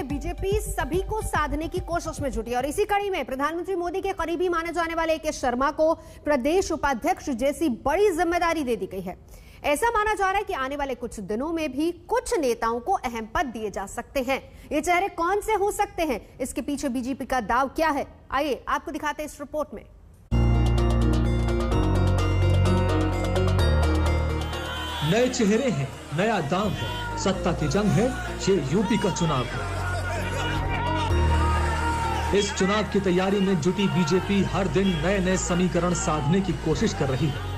में बीजेपी सभी को साधने की कोशिश में जुटी और इसी कड़ी में प्रधानमंत्री मोदी के करीबी माने जाने वाले के शर्मा को प्रदेश उपाध्यक्ष जैसी बड़ी जिम्मेदारी दे दी गई है। ऐसा माना जा रहा है कि आने वाले कुछ दिनों में भी कुछ नेताओं को अहम पद दिए जा सकते हैं। ये चेहरे कौन से हो सकते हैं, इसके पीछे बीजेपी का दाव क्या है, आइए आपको दिखाते हैं इस रिपोर्ट में। नए चेहरे हैं, नया दाम है, सत्ता की जंग है, ये यूपी का चुनाव है। इस चुनाव की तैयारी में जुटी बीजेपी हर दिन नए नए समीकरण साधने की कोशिश कर रही है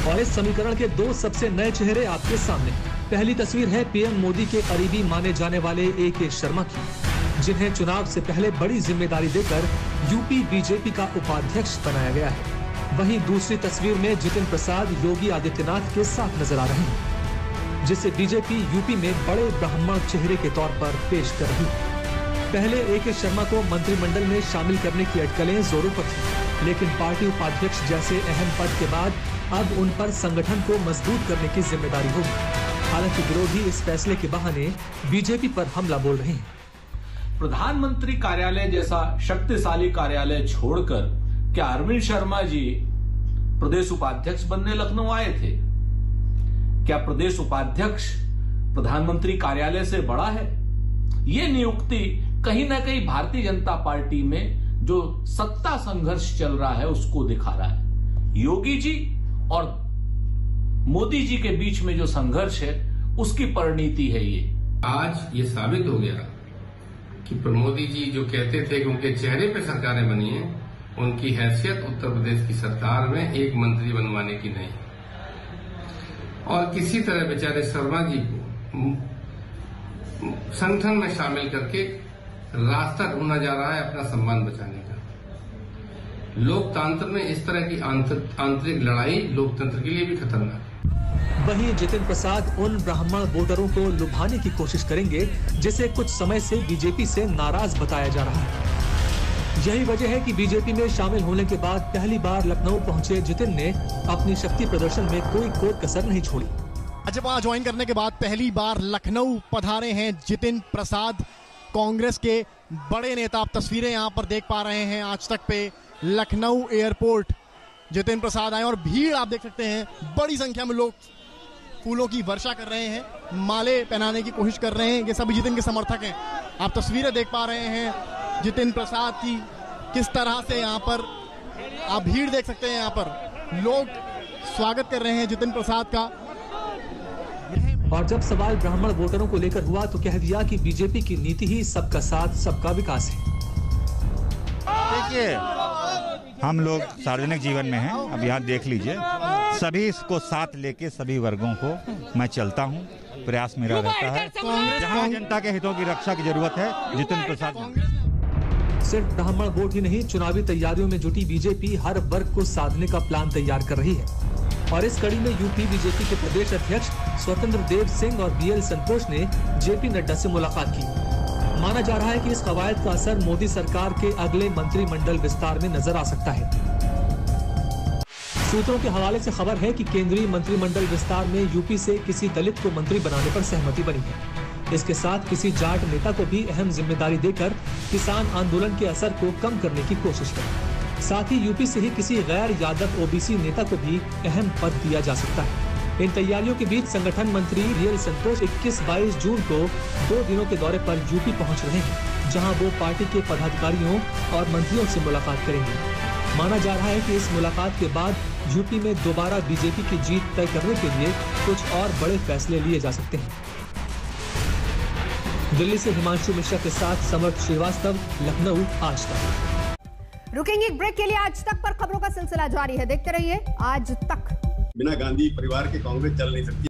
और इस समीकरण के दो सबसे नए चेहरे आपके सामने। पहली तस्वीर है पीएम मोदी के करीबी माने जाने वाले के शर्मा की, जिन्हें चुनाव से पहले बड़ी जिम्मेदारी देकर यूपी बीजेपी का उपाध्यक्ष बनाया गया है। वहीं दूसरी तस्वीर में जितिन प्रसाद योगी आदित्यनाथ के साथ नजर आ रहे हैं, जिसे बीजेपी यूपी में बड़े ब्राह्मण चेहरे के तौर पर पेश कर रही है। पहले के शर्मा को मंत्रिमंडल में शामिल करने की अटकलें जोरों पर थी, लेकिन पार्टी उपाध्यक्ष जैसे अहम पद के बाद अब उन पर संगठन को मजबूत करने की जिम्मेदारी होगी। हालांकि विरोधी इस फैसले के बहाने बीजेपी पर हमला बोल रहे हैं। प्रधानमंत्री कार्यालय जैसा शक्तिशाली कार्यालय छोड़कर क्या अरविंद शर्मा जी प्रदेश उपाध्यक्ष बनने लखनऊ आए थे? क्या प्रदेश उपाध्यक्ष प्रधानमंत्री कार्यालय से बड़ा है? ये नियुक्ति कहीं ना कहीं भारतीय जनता पार्टी में जो सत्ता संघर्ष चल रहा है उसको दिखा रहा है। योगी जी और मोदी जी के बीच में जो संघर्ष है उसकी परिणति है ये। आज ये साबित हो गया कि मोदी जी जो कहते थे कि उनके चेहरे पे सरकारें बनी हैं, उनकी हैसियत उत्तर प्रदेश की सरकार में एक मंत्री बनवाने की नहीं। और किसी तरह बेचारे शर्मा जी को संगठन में शामिल करके रास्ता ढूंढा जा रहा है अपना सम्मान बचाने का। लोकतंत्र में इस तरह की आंतरिक लड़ाई लोकतंत्र के लिए भी खतरनाक है। वहीं जितिन प्रसाद उन ब्राह्मण वोटरों को लुभाने की कोशिश करेंगे जिसे कुछ समय से बीजेपी से नाराज बताया जा रहा है। यही वजह है कि बीजेपी में शामिल होने के बाद पहली बार लखनऊ पहुंचे जितिन ने अपनी शक्ति प्रदर्शन में कोई कसर नहीं छोड़ी। भाजपा ज्वाइन करने के बाद पहली बार लखनऊ पधारे हैं जितिन प्रसाद, कांग्रेस के बड़े नेता। आप तस्वीरें यहां पर देख पा रहे हैं आज तक पे लखनऊ एयरपोर्ट जितिन प्रसाद आए और भीड़ आप देख सकते हैं, बड़ी संख्या में लोग फूलों की वर्षा कर रहे हैं, माले पहनाने की कोशिश कर रहे हैं। ये सभी जितिन के समर्थक हैं। आप तस्वीरें देख पा रहे हैं जितिन प्रसाद की, किस तरह से यहाँ पर आप भीड़ देख सकते हैं, यहाँ पर लोग स्वागत कर रहे हैं जितिन प्रसाद का। और जब सवाल ब्राह्मण वोटरों को लेकर हुआ तो कह दिया कि बीजेपी की नीति ही सबका साथ सबका विकास है। देखिए, हम लोग सार्वजनिक जीवन में हैं, अब यहाँ देख लीजिए, सभी को साथ लेके सभी वर्गों को मैं चलता हूँ। प्रयास मेरा रहता है, जहाँ जनता के हितों की रक्षा की जरूरत है जितिन प्रसाद। सिर्फ ब्राह्मण वोट ही नहीं, चुनावी तैयारियों में जुटी बीजेपी हर वर्ग को साधने का प्लान तैयार कर रही है और इस कड़ी में यूपी बीजेपी के प्रदेश अध्यक्ष स्वतंत्र देव सिंह और बीएल संतोष ने जेपी नड्डा से मुलाकात की। माना जा रहा है कि इस कवायद का असर मोदी सरकार के अगले मंत्रिमंडल विस्तार में नजर आ सकता है। सूत्रों के हवाले से खबर है कि केंद्रीय मंत्रिमंडल विस्तार में यूपी से किसी दलित को मंत्री बनाने पर सहमति बनी है। इसके साथ किसी जाट नेता को भी अहम जिम्मेदारी देकर किसान आंदोलन के असर को कम करने की कोशिश है। साथ ही यूपी से ही किसी गैर यादव ओबीसी नेता को भी अहम पद दिया जा सकता है। इन तैयारियों के बीच संगठन मंत्री बीएल संतोष 21-22 जून को 2 दिनों के दौरे पर यूपी पहुंच रहे हैं, जहां वो पार्टी के पदाधिकारियों और मंत्रियों से मुलाकात करेंगे। माना जा रहा है कि इस मुलाकात के बाद यूपी में दोबारा बीजेपी की जीत तय करने के लिए कुछ और बड़े फैसले लिए जा सकते हैं। दिल्ली से हिमांशु मिश्रा के साथ समर्थ श्रीवास्तव, लखनऊ आज तक। रुकेंगे एक ब्रेक के लिए। आज तक पर खबरों का सिलसिला जारी है, देखते रहिए आज तक। बिना गांधी परिवार के कांग्रेस चल नहीं सकती।